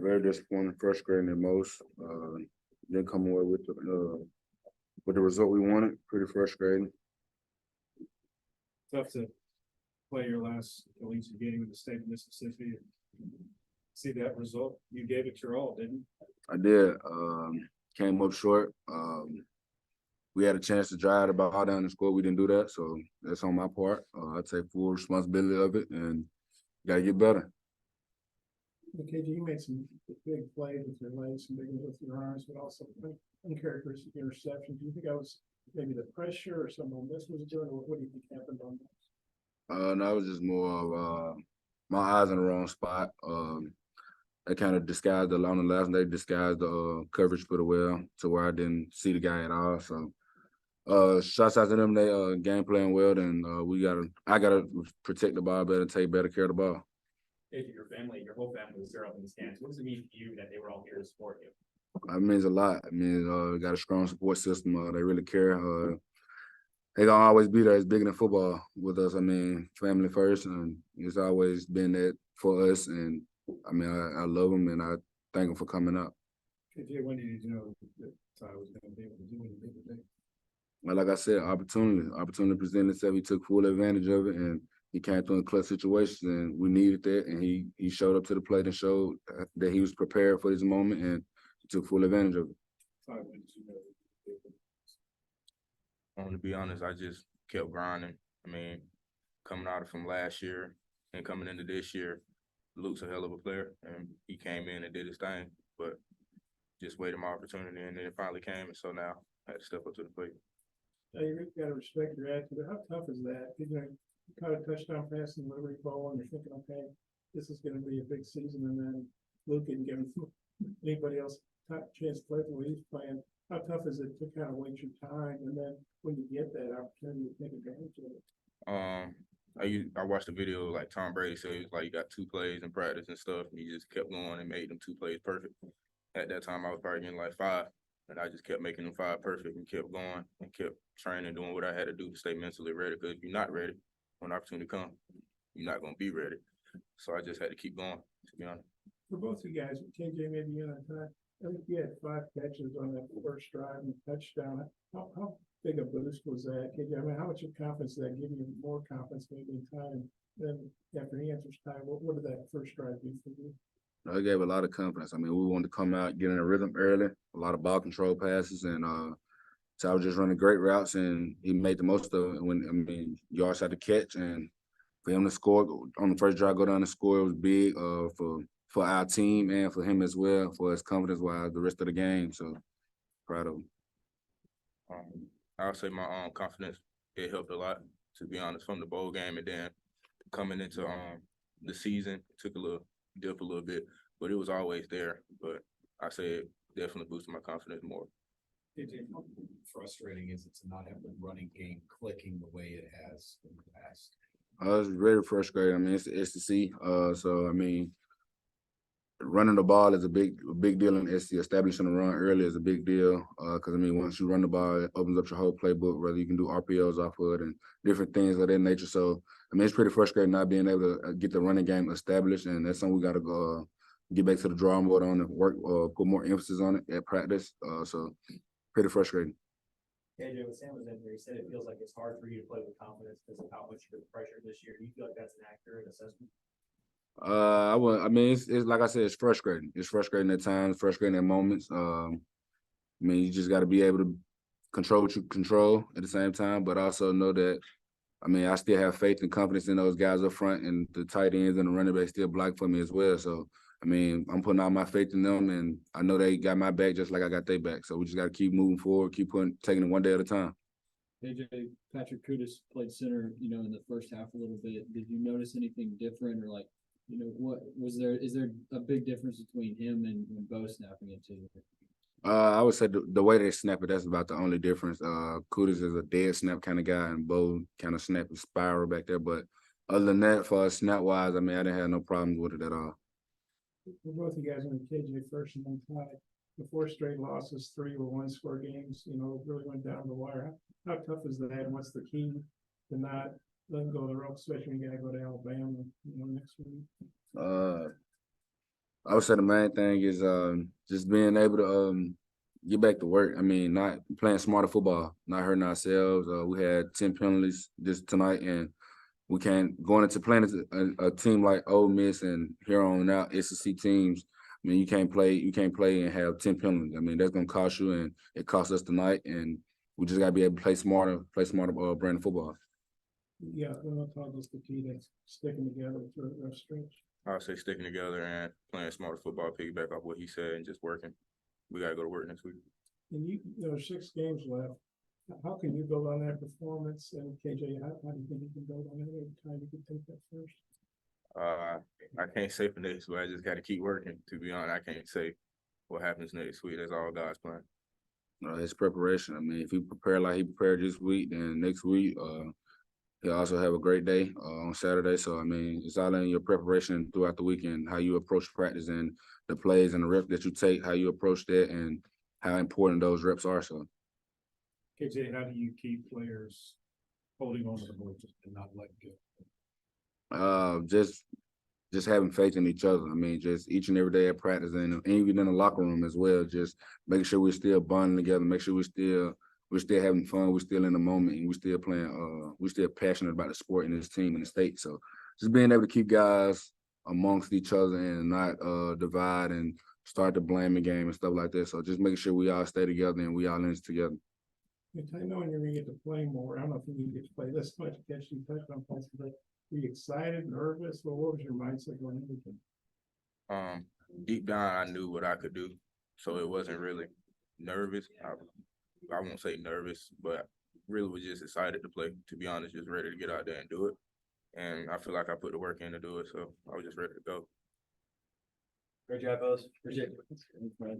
Very disappointing, frustrating at most. Didn't come away with the result we wanted. Pretty frustrating. Tough to play your last collegiate game in the state of Mississippi and see that result. You gave it your all, didn't you? I did. Came up short. We had a chance to drive the ball down and score. We didn't do that, so that's on my part. I take full responsibility of it, and got to get better. KJ, you made some big plays with your legs, some big ones with your arms, but also uncharacteristic interceptions. Do you think that was maybe the pressure or some Ole Miss was doing, or what do you think happened on that? No, it was just more of my eyes in the wrong spot. They kind of disguised on the last day, disguised the coverage pretty well to where I didn't see the guy at all. So, shots out to them, they game playing well, and I gotta protect the ball better and take better care of the ball. Your family, your whole family was there up in the stands. What does it mean to you that they were all here to support you? It means a lot. I mean, we got a strong support system. They really care. They gonna always be there. It's bigger than football with us. I mean, family first, and it's always been that for us. And I mean, I love them, and I thank them for coming up. KJ, when did you know that Ty was going to be able to do what he did today? Well, like I said, opportunity presented itself. He took full advantage of it, and he came through in clutch situations, and we needed that. And he showed up to the plate and showed that he was prepared for this moment, and he took full advantage of it. Ty, when did you know To be honest, I just kept grinding. I mean, coming out from last year and coming into this year, Luke's a hell of a player, and he came in and did his thing, but just waited my opportunity, and then it finally came, and so now I had to step up to the plate. Now, you got to respect your attitude. How tough is that? You caught a touchdown pass in the Liberty Bowl, and you're thinking, okay, this is going to be a big season, and then Luke didn't give anybody else a chance to play the way he's playing. How tough is it to kind of wait your time, and then when you get that opportunity to take advantage of it? I watched a video like Tom Brady said, he was like, you got 2 plays in practice and stuff, and he just kept going and made them 2 plays perfect. At that time, I was probably getting like 5, and I just kept making them 5 perfect and kept going and kept training, doing what I had to do to stay mentally ready, because if you're not ready, when opportunity comes, you're not going to be ready. So I just had to keep going, to be honest. For both you guys, KJ, maybe you and I think you had 5 catches on that first drive and touchdown. How big a boost was that, KJ? I mean, how much of confidence did that give you? More confidence maybe in time? Then after he answers time, what did that first drive do for you? It gave a lot of confidence. I mean, we wanted to come out, get in a rhythm early, a lot of ball control passes, and so I was just running great routes, and he made the most of it. Yards had to catch, and for him to score on the first drive, go down and score, it was big for our team and for him as well, for his confidence-wise, the rest of the game. So proud of him. I would say my confidence, it helped a lot, to be honest, from the bowl game, and then coming into the season, it took a little dip a little bit, but it was always there. But I say it definitely boosted my confidence more. KJ, how frustrating is it to not have the running game clicking the way it has in the past? It's very frustrating. I mean, it's the SEC. So, I mean, running the ball is a big deal in SEC. Establishing a run early is a big deal because, I mean, once you run the ball, it opens up your whole playbook, whether you can do RPOs off of it and different things of that nature. So, I mean, it's pretty frustrating not being able to get the running game established, and that's something we got to get back to the drawing board on and work, put more emphasis on it at practice. So, pretty frustrating. KJ, with Sam was in there, he said it feels like it's hard for you to play with confidence because of how much you're pressured this year. Do you feel like that's an accurate assessment? I mean, it's like I said, it's frustrating. It's frustrating at times, frustrating at moments. I mean, you just got to be able to control what you control at the same time, but also know that, I mean, I still have faith and confidence in those guys up front, and the tight ends and the running backs still block for me as well. So, I mean, I'm putting all my faith in them, and I know they got my back just like I got their back. So we just got to keep moving forward, taking it one day at a time. AJ, Patrick Kudus played center, in the first half a little bit. Did you notice anything different, or what was there? Is there a big difference between him and Bo snapping it too? I would say the way they snap it, that's about the only difference. Kudus is a dead snap kind of guy, and Bo kind of snap and spiral back there. But other than that, for snap-wise, I mean, I didn't have no problems with it at all. For both you guys, when KJ first and then Ty, the 4 straight losses, 3 were 1-score games, really went down the wire. How tough is that, and what's the key to not letting go of the rope, especially when you got to go to Alabama, next week? I would say the main thing is just being able to get back to work. I mean, not playing smarter football, not hurting ourselves. We had 10 penalties this tonight, and we can't going into playing as a team like Ole Miss and here on out SEC teams. I mean, you can't play and have 10 penalties. I mean, that's gonna cost you, and it cost us tonight. And we just gotta be able to play smarter brand of football. Yeah, well, I thought that's the key to sticking together through a rough stretch. I would say sticking together and playing smarter football, piggyback off what he said, and just working. We gotta go to work next week. And there are 6 games left. How can you build on that performance? And KJ, how do you think you can build on it every time you can take that first? I can't say for next week. I just got to keep working. To be honest, I can't say what happens next week. That's all God's plan. His preparation. I mean, if he prepare like he prepared this week, then next week, he'll also have a great day on Saturday. So I mean, it's all in your preparation throughout the weekend, how you approach practice and the plays and the reps that you take, how you approach that, and how important those reps are. So, KJ, how do you keep players holding on to the ball and not letting go? just having faith in each other. I mean, just each and every day at practice and even in the locker room as well. Just making sure we're still bonding together. Make sure we're still having fun. We're still in the moment, and we're still playing. We're still passionate about the sport and this team and the state. So, just being able to keep guys amongst each other and not divide and start the blaming game and stuff like that. So, just making sure we all stay together and we all in this together. I know when you're gonna get to play more. I don't know if you get to play this much, catch you touch on places, but were you excited, nervous? Well, what was your mindset going into it? Deep down, I knew what I could do, so it wasn't really nervous. I won't say nervous, but really was just excited to play. To be honest, just ready to get out there and do it. And I feel like I put the work in to do it, so I was just ready to go. Great job, fellas. Appreciate it.